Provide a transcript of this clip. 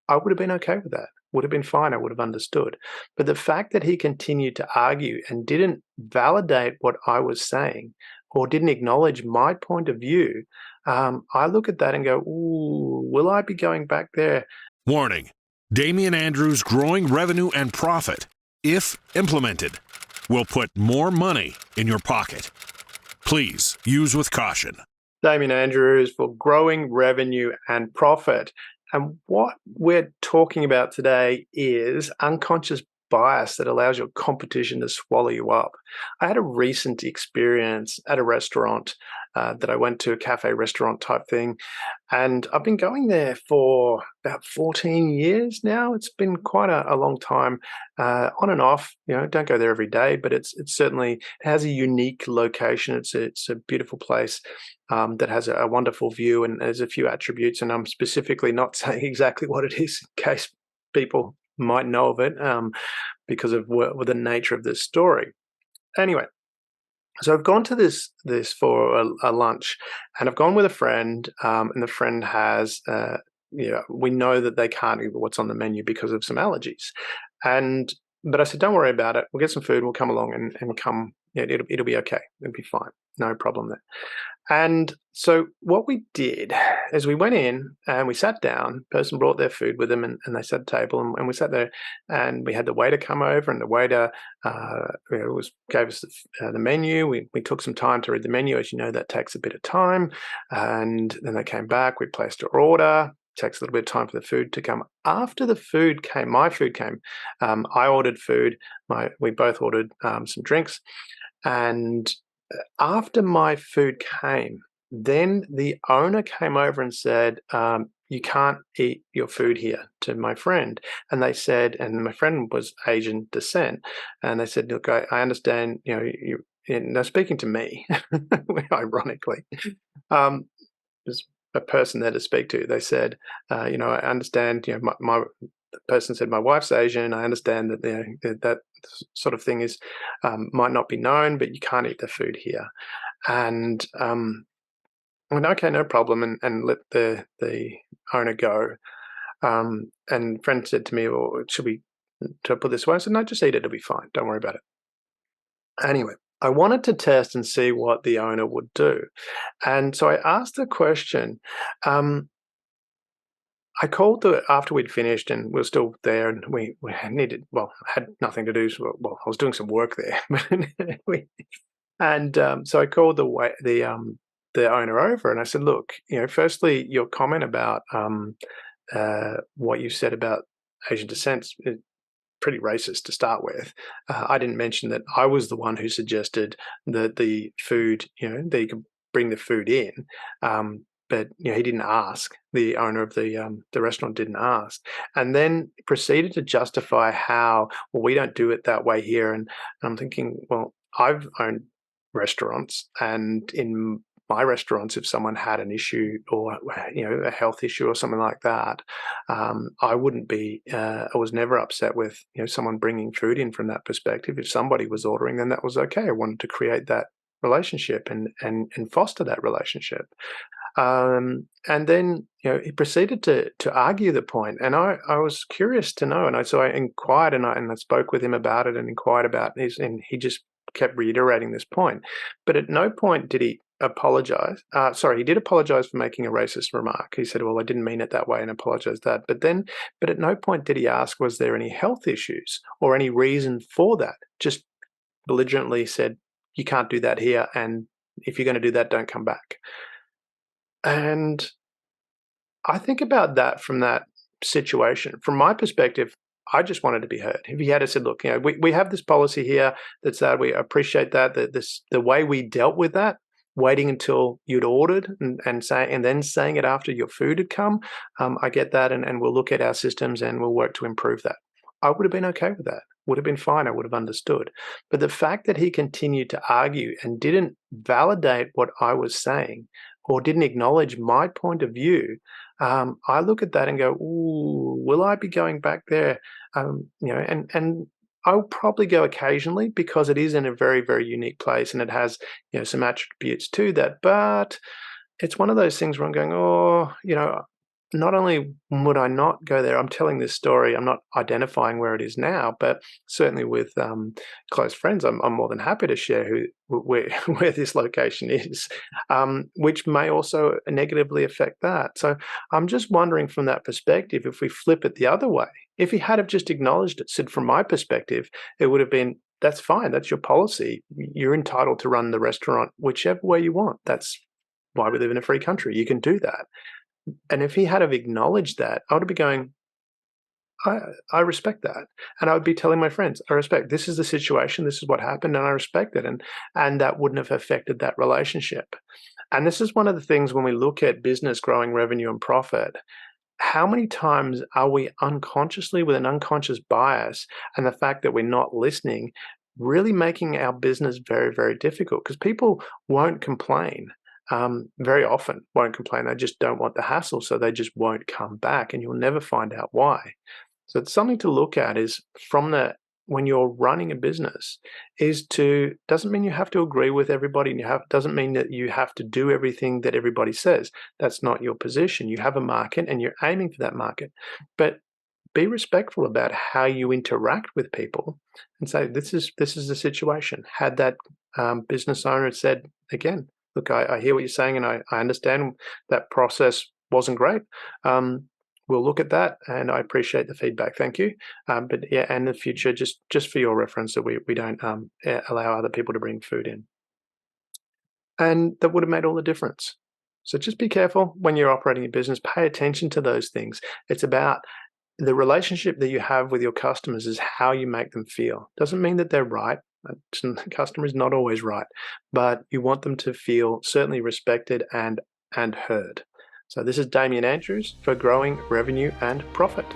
I would have been okay with that. Would have been fine. I would have understood. But the fact that he continued to argue and didn't validate what I was saying or didn't acknowledge my point of view, I look at that and go, ooh, will I be going back there? Warning: Damian Andrews' growing revenue and profit, if implemented, will put more money in your pocket. Please use with caution. Damian Andrews for growing revenue and profit. And what we're talking about today is unconscious bias that allows your competition to swallow you up. I had a recent experience at a restaurant that I went to, a cafe restaurant type thing, and I've been going there for about 14 years now. It's been quite a long time, on and off. Don't go there every day, but it's certainly it has a unique location. It's a beautiful place that has a wonderful view, and there's a few attributes. And I'm specifically not saying exactly what it is in case people might know of it because of the nature of this story. Anyway, so I've gone to this for a lunch, and I've gone with a friend, and the friend has, we know that they can't eat what's on the menu because of some allergies, but I said, don't worry about it. We'll get some food. We'll come along and come. It'll be okay. It'll be fine. No problem there. And so what we did is we went in and we sat down. Person brought their food with them, and they set a table, and we sat there, and we had the waiter come over, and the waiter gave us the menu. We took some time to read the menu. As you know, that takes a bit of time. And then they came back. We placed our order. Takes a little bit of time for the food to come. After the food came, my food came. I ordered food. We both ordered some drinks, and after my food came, then the owner came over and said, you can't eat your food here, to my friend. And they said, and my friend was Asian descent, and they said, look, I understand, they're speaking to me, ironically. There's a person there to speak to. They said, I understand, the person said, my wife's Asian. I understand that that sort of thing is might not be known, but you can't eat the food here. And I went, okay, no problem, and let the owner go. And friend said to me, well, should I put this away? I said, no, just eat it. It'll be fine. Don't worry about it. Anyway, I wanted to test and see what the owner would do. And so I asked the question, I called after we'd finished and we were still there, and we had nothing to do. So, I was doing some work there, so I called the owner over, and I said, look, firstly, your comment about what you said about Asian descent is pretty racist to start with. I didn't mention that I was the one who suggested that the food, that you could bring the food in. But he didn't ask. The owner of the restaurant didn't ask, and then proceeded to justify how, well, we don't do it that way here. And I'm thinking, well, I've owned restaurants, and in my restaurants, if someone had an issue or a health issue or something like that, I wouldn't be. I was never upset with someone bringing food in from that perspective. If somebody was ordering, then that was okay. I wanted to create that relationship and foster that relationship. And then he proceeded to argue the point, and I was curious to know, and so I inquired, and I spoke with him about it and inquired about his, and he just kept reiterating this point. But at no point did he apologize. Sorry, he did apologize for making a racist remark. He said, well, I didn't mean it that way, and apologized that. But at no point did he ask, was there any health issues or any reason for that? Just belligerently said, you can't do that here, and if you're going to do that, don't come back. And I think about that from that situation. From my perspective, I just wanted to be heard. If he had said, look, we have this policy here that's that, we appreciate that, the way we dealt with that, waiting until you'd ordered and then saying it after your food had come, I get that, and we'll look at our systems and we'll work to improve that. I would have been okay with that. Would have been fine. I would have understood. But the fact that he continued to argue and didn't validate what I was saying or didn't acknowledge my point of view, I look at that and go, ooh, will I be going back there? And I'll probably go occasionally because it is in a very, very unique place, and it has, some attributes to that. But it's one of those things where I'm going, not only would I not go there, I'm telling this story, I'm not identifying where it is now, but certainly with close friends, I'm more than happy to share where where this location is, which may also negatively affect that. So I'm just wondering from that perspective, if we flip it the other way, if he had have just acknowledged it, said from my perspective, it would have been, that's fine, that's your policy. You're entitled to run the restaurant whichever way you want. That's why we live in a free country. You can do that. And if he had have acknowledged that, I would be going, I, I respect that. And I would be telling my friends, I respect, this is the situation, this is what happened, and I respect it. And that wouldn't have affected that relationship. And this is one of the things when we look at business growing revenue and profit, how many times are we unconsciously with an unconscious bias and the fact that we're not listening, really making our business very, very difficult? Because people won't complain. Very often won't complain. They just don't want the hassle, so they just won't come back, and you'll never find out why. So it's something to look at is from the when you're running a business is to doesn't mean you have to agree with everybody and doesn't mean that you have to do everything that everybody says. That's not your position. You have a market and you're aiming for that market. But be respectful about how you interact with people and say, this is the situation. Had that business owner said, again, look, I hear what you're saying and I understand that process wasn't great. We'll look at that, and I appreciate the feedback. Thank you. But yeah, and in the future, just for your reference, that we don't allow other people to bring food in, and that would have made all the difference. So just be careful when you're operating a business. Pay attention to those things. It's about the relationship that you have with your customers is how you make them feel. Doesn't mean that they're right. The customer is not always right, but you want them to feel certainly respected and heard. So this is Damien Andrews for Growing Revenue and Profit.